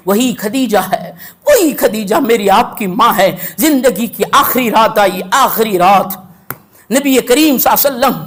وہی خدیجہ ہے، وہی خدیجہ میری آپ کی ماں ہے۔ زندگی کی آخری رات آئی، آخری رات نبی کریم صلی اللہ علیہ وسلم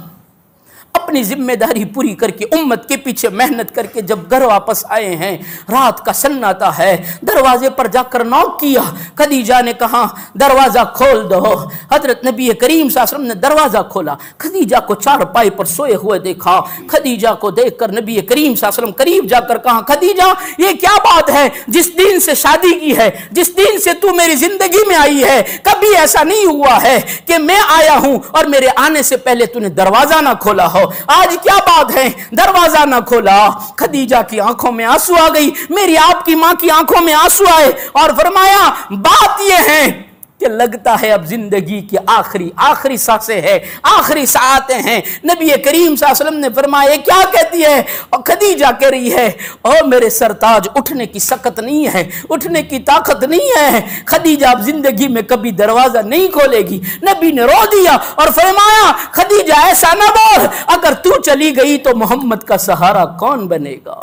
اپنی ذمہ داری پوری کر کے امت کے پیچھے محنت کر کے جب گھر واپس آئے ہیں، رات کا سناٹا ہے، دروازے پر جا کر نوک کیا، خدیجہ نے کہا دروازہ کھول دو۔ حضرت نبی کریم صلی اللہ علیہ وسلم نے دروازہ کھولا، خدیجہ کو چارپائی پر سوئے ہوئے دیکھا۔ خدیجہ کو دیکھ کر نبی کریم صلی اللہ علیہ وسلم قریب جا کر کہا خدیجہ یہ کیا بات ہے، جس دن سے شادی کی ہے، جس دن سے تو میری زندگی میں آئی ہے، کبھی ایسا نہیں ہوا ہے کہ میں آیا ہوں اور میرے آنے سے پہلے تو نے دروازہ نہ کھولا ہو، آج کیا بات ہے دروازہ نہ کھولا؟ خدیجہ کی آنکھوں میں آنسو آ گئی، میری آپ کی ماں کی آنکھوں میں آنسو آئے اور فرمایا بات یہ ہے کہ لگتا ہے اب زندگی کی آخری سانسیں ہیں، آخری ساعتیں ہیں۔ نبی کریم صلی اللہ علیہ وسلم نے فرمایا کیا کہتی ہے؟ اور خدیجہ کہہ رہی ہے او میرے سرتاج، اٹھنے کی سکت نہیں ہے، اٹھنے کی طاقت نہیں ہے، خدیجہ اب زندگی میں کبھی دروازہ نہیں کھولے گی۔ نبی نے رو دیا اور فرمایا خدیجہ ایسا نہ بول، اگر تو چلی گئی تو محمد کا سہارا کون بنے گا؟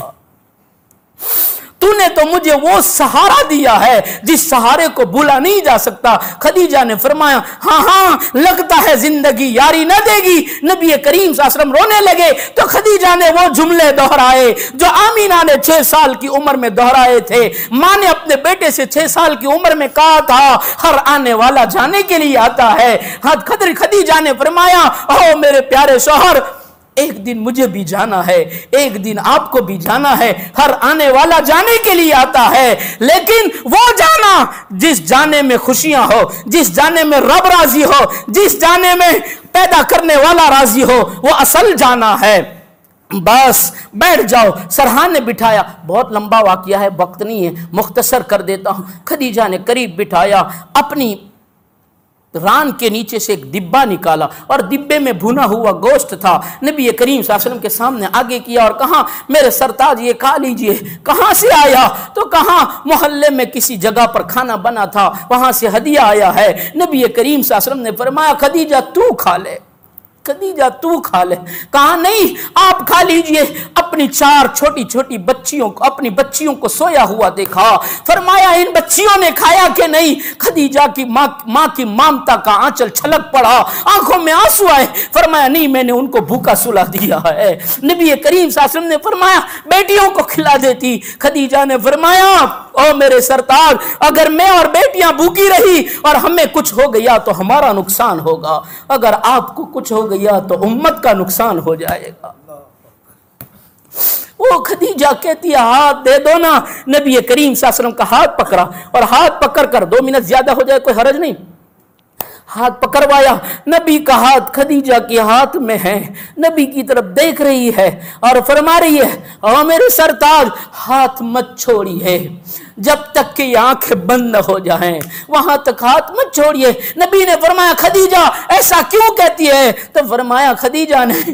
تو نے تو مجھے وہ سہارا دیا ہے جس سہارے کو بھولا نہیں جا سکتا۔ خدیجہ نے فرمایا ہاں لگتا ہے زندگی یاری نہ دے گی۔ نبی کریم صلی اللہ علیہ وسلم رونے لگے تو خدیجہ نے وہ جملے دہرائے جو آمینہ نے 6 سال کی عمر میں دہرائے تھے۔ ماں نے اپنے بیٹے سے 6 سال کی عمر میں کہا تھا ہر آنے والا جانے کے لیے آتا ہے۔ خدیجہ نے فرمایا او میرے پیارے شوہر، ایک دن مجھے بھی جانا ہے، ایک دن آپ کو بھی جانا ہے، ہر آنے والا جانے کے لیے آتا ہے، لیکن وہ جانا جس جانے میں خوشیاں ہو، جس جانے میں رب راضی ہو، جس جانے میں پیدا کرنے والا راضی ہو، وہ اصل جانا ہے۔ بس بیٹھ جاؤ۔ سرحان نے بٹھایا، بہت لمبا واقعہ ہے، وقت نہیں ہے، مختصر کر دیتا ہوں۔ خدیجہ نے قریب بٹھایا، اپنی ران کے نیچے سے ایک ڈبہ نکالا اور ڈبے میں بھونا ہوا گوشت تھا، نبی کریم صلی اللہ علیہ وسلم کے سامنے آگے کیا اور کہا میرے سرتاج یہ کھا لیجئے۔ کہاں سے آیا؟ تو کہاں محلے میں کسی جگہ پر کھانا بنا تھا، وہاں سے ہدیہ آیا ہے۔ نبی کریم صلی اللہ علیہ وسلم نے فرمایا خدیجہ تو کھا لے، خدیجہ تو کھا لے۔ کہا نہیں آپ کھا لیجئے۔ اپنی 4 چھوٹی چھوٹی بچیوں کو، اپنی بچیوں کو سویا ہوا دیکھا، فرمایا ان بچیوں نے کھایا کہ نہیں؟ خدیجہ کی ماں کی مامتا کا آنچل چھلک پڑا، آنکھوں میں آنسو آئے، فرمایا نہیں میں نے ان کو بھوکا سلا دیا ہے۔ نبی کریم صلی اللہ علیہ وسلم نے فرمایا بیٹیوں کو کھلا دیتی۔ خدیجہ نے فرمایا او میرے سرتاج، اگر میں اور بیٹیاں بھوکی رہی اور ہمیں کچھ ہو گیا تو ہمارا نقصان ہوگا، اگر آپ کو کچھ ہو گیا تو امت کا نقصان ہو جائے گا۔ وہ خدیجہ کہتی ہے ہاتھ دے دو نا۔ نبی کریم صلی اللہ علیہ وسلم کا ہاتھ پکڑا اور ہاتھ پکڑ کر 2 منٹ زیادہ ہو جائے کوئی حرج نہیں، ہاتھ پکڑوایا۔ نبی کا ہاتھ خدیجہ کے ہاتھ میں ہے، نبی کی طرف دیکھ رہی ہے اور فرما رہی ہے او میرے سرتاج ہاتھ مت چھوڑیے جب تک کہ یہ آنکھیں بند نہ ہو جائیں، وہاں تک ہاتھ مت چھوڑیے۔ نبی نے فرمایا خدیجہ ایسا کیوں کہتی ہے؟ تو فرمایا خدیجہ نے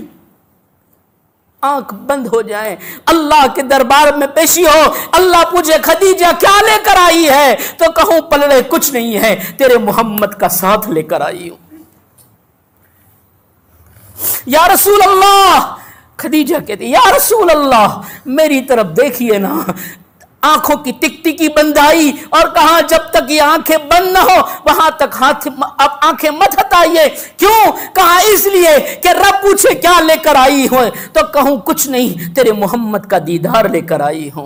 آنکھ بند ہو جائیں، اللہ کے دربار میں پیشی ہو، اللہ پوچھے خدیجہ کیا لے کر آئی ہے تو کہوں پلڑے کچھ نہیں ہے، تیرے محمد کا ساتھ لے کر آئی ہوں۔ یا رسول اللہ، خدیجہ کہتی یا رسول اللہ میری طرف دیکھیے نا۔ آنکھوں کی ٹک ٹکی بند آئی اور کہا جب تک یہ آنکھیں بند نہ ہو وہاں تک آنکھیں مت ہٹائیے۔ کیوں؟ کہا اس لیے کہ رب پوچھے کیا لے کر آئی ہو تو کہوں کچھ نہیں، تیرے محمد کا دیدار لے کر آئی ہوں۔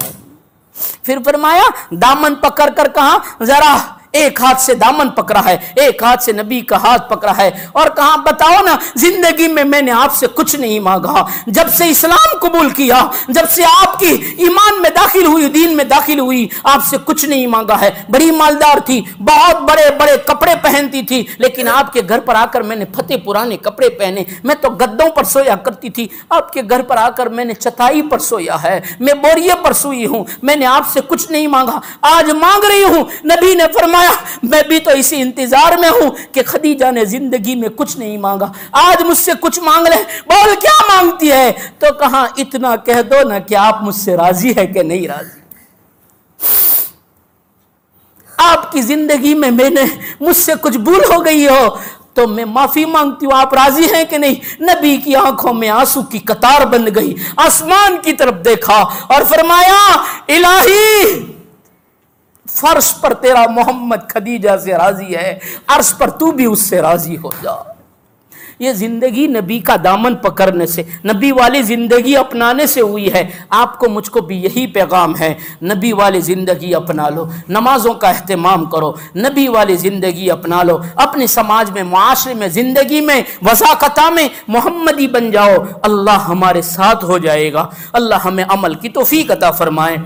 پھر فرمایا دامن پکڑ کر کہا ذرا، ایک ہاتھ سے دامن پکڑا ہے، ایک ہاتھ سے نبی کا ہاتھ پکڑا ہے اور کہا بتاؤ نا زندگی میں نے آپ سے کچھ نہیں مانگا، جب سے اسلام قبول کیا، جب سے آپ کی ایمان میں داخل ہوئی، دین میں داخل ہوئی، آپ سے کچھ نہیں مانگا ہے۔ بڑی مالدار تھی، بہت بڑے بڑے کپڑے پہنتی تھی، لیکن آپ کے گھر پر آ کر میں نے پھٹے پرانے کپڑے پہنے، میں تو گدوں پر سویا کرتی تھی، آپ کے گھر پر آ کر میں نے چٹائی پر سویا ہے، میں بوریے پر سوئی ہوں، میں نے آپ سے کچھ نہیں مانگا، آج مانگ رہی ہوں۔ نبی نے فرمایا میں بھی تو اسی انتظار میں ہوں کہ خدیجہ نے زندگی میں کچھ نہیں مانگا، آج مجھ سے کچھ مانگ لے۔ بول کیا مانگتی ہے؟ تو کہا اتنا کہہ دو نا کہ آپ مجھ سے راضی ہے کہ نہیں راضی۔ آپ کی زندگی میں مجھ سے کچھ بھول ہو گئی ہو تو میں معافی مانگتی ہوں، آپ راضی ہیں کہ نہیں؟ نبی کی آنکھوں میں آنسو کی قطار بن گئی، آسمان کی طرف دیکھا اور فرمایا الہی فرش پر تیرا محمد خدیجہ سے راضی ہے، عرش پر تو بھی اس سے راضی ہو جا۔ یہ زندگی نبی کا دامن پکڑنے سے، نبی والی زندگی اپنانے سے ہوئی ہے۔ آپ کو مجھ کو بھی یہی پیغام ہے، نبی والی زندگی اپنا لو، نمازوں کا اہتمام کرو، نبی والی زندگی اپنا لو، اپنے سماج میں، معاشرے میں، زندگی میں، وضاقتہ میں محمدی بن جاؤ، اللہ ہمارے ساتھ ہو جائے گا۔ اللہ ہمیں عمل کی توفیق عطا فرمائے۔